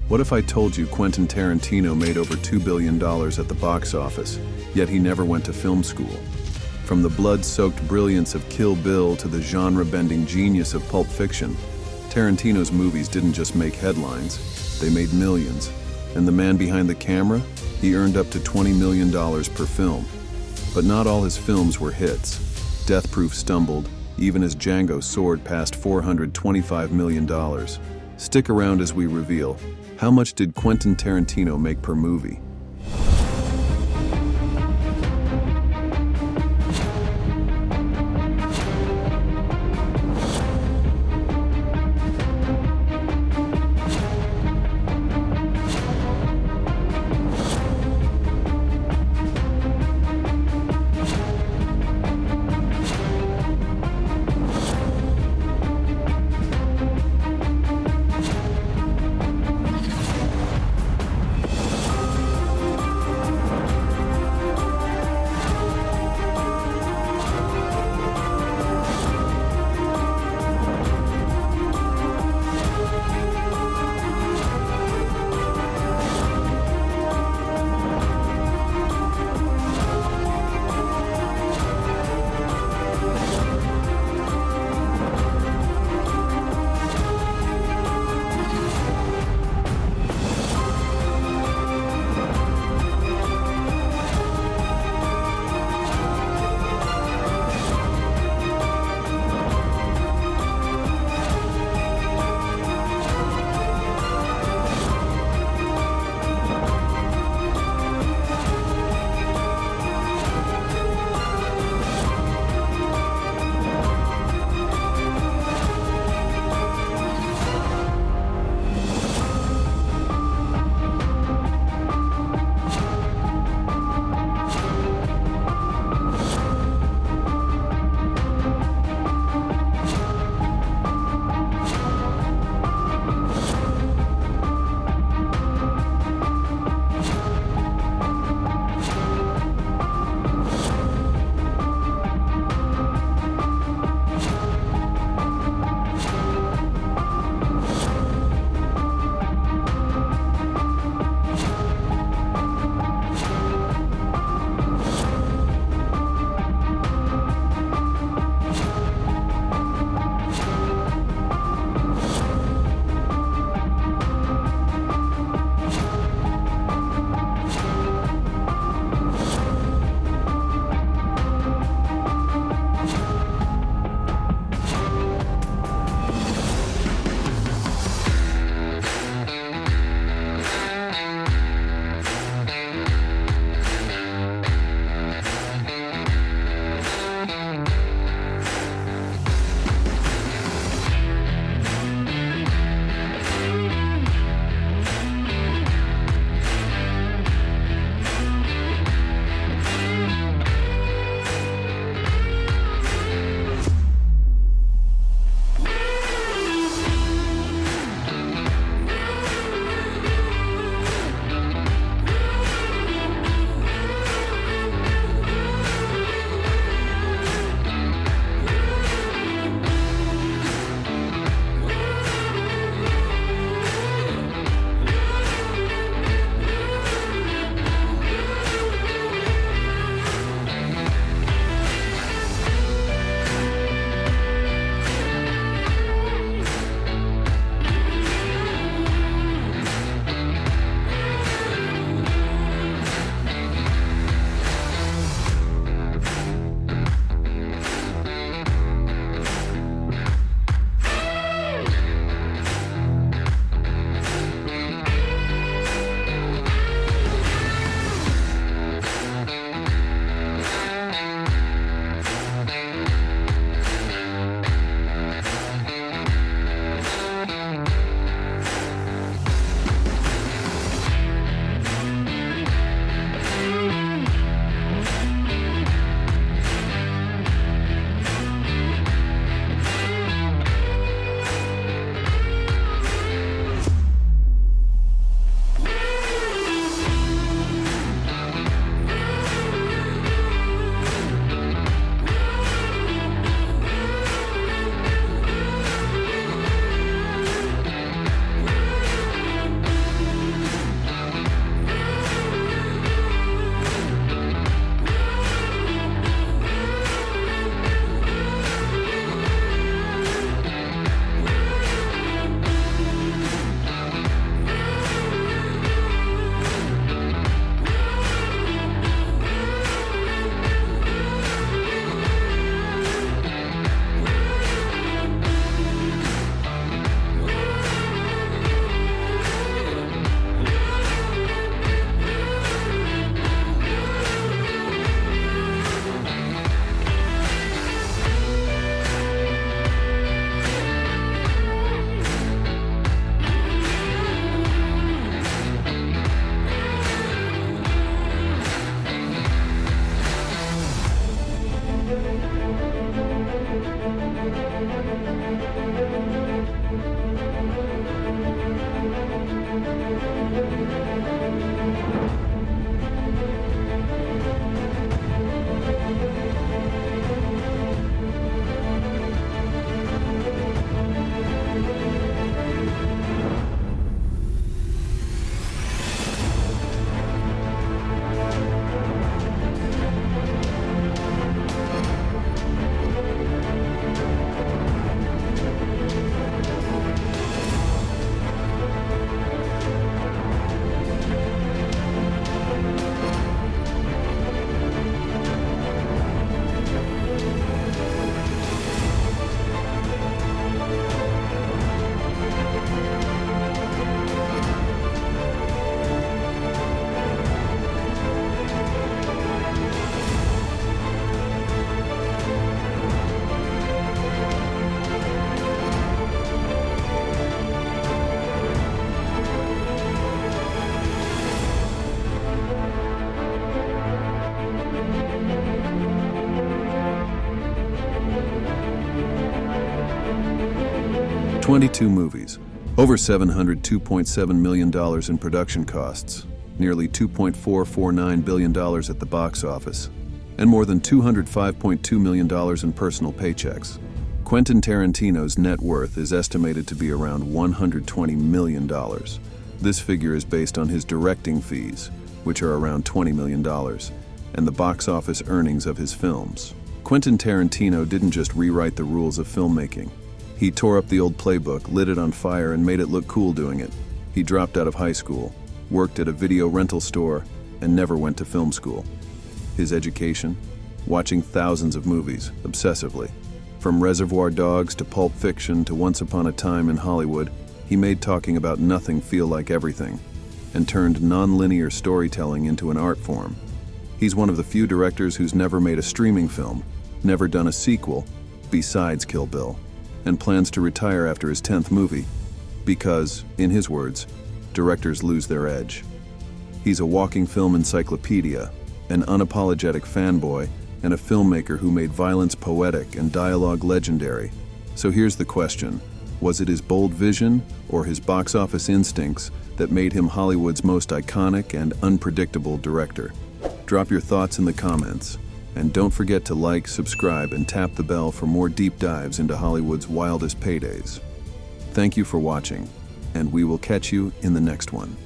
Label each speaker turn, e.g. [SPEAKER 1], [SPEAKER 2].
[SPEAKER 1] What if I told you Quentin Tarantino made over $2 billion at the box office, yet he never went to film school? From the blood-soaked brilliance of Kill Bill to the genre-bending genius of Pulp Fiction, Tarantino's movies didn't just make headlines, they made millions. And the man behind the camera? He earned up to $20 million per film. But not all his films were hits. Death Proof stumbled, even as Django soared past $425 million. Stick around as we reveal, how much did Quentin Tarantino make per movie? "22 movies, over $702.7 million in production costs, nearly $2.449 billion at the box office, and more than $205.2 million in personal paychecks. Quentin Tarantino's net worth is estimated to be around $120 million. This figure is based on his directing fees, which are around $20 million, and the box office earnings of his films. Quentin Tarantino didn't just rewrite the rules of filmmaking. He tore up the old playbook, lit it on fire, and made it look cool doing it. He dropped out of high school, worked at a video rental store, and never went to film school. His education? Watching thousands of movies, obsessively. From Reservoir Dogs to Pulp Fiction to Once Upon a Time in Hollywood, he made talking about nothing feel like everything, and turned non-linear storytelling into an art form. He's one of the few directors who's never made a streaming film, never done a sequel, besides Kill Bill, and plans to retire after his 10th movie, because, in his words, directors lose their edge. He's a walking film encyclopedia, an unapologetic fanboy, and a filmmaker who made violence poetic and dialogue legendary. So here's the question: was it his bold vision or his box office instincts that made him Hollywood's most iconic and unpredictable director? Drop your thoughts in the comments. And don't forget to like, subscribe, and tap the bell for more deep dives into Hollywood's wildest paydays. Thank you for watching, and we will catch you in the next one.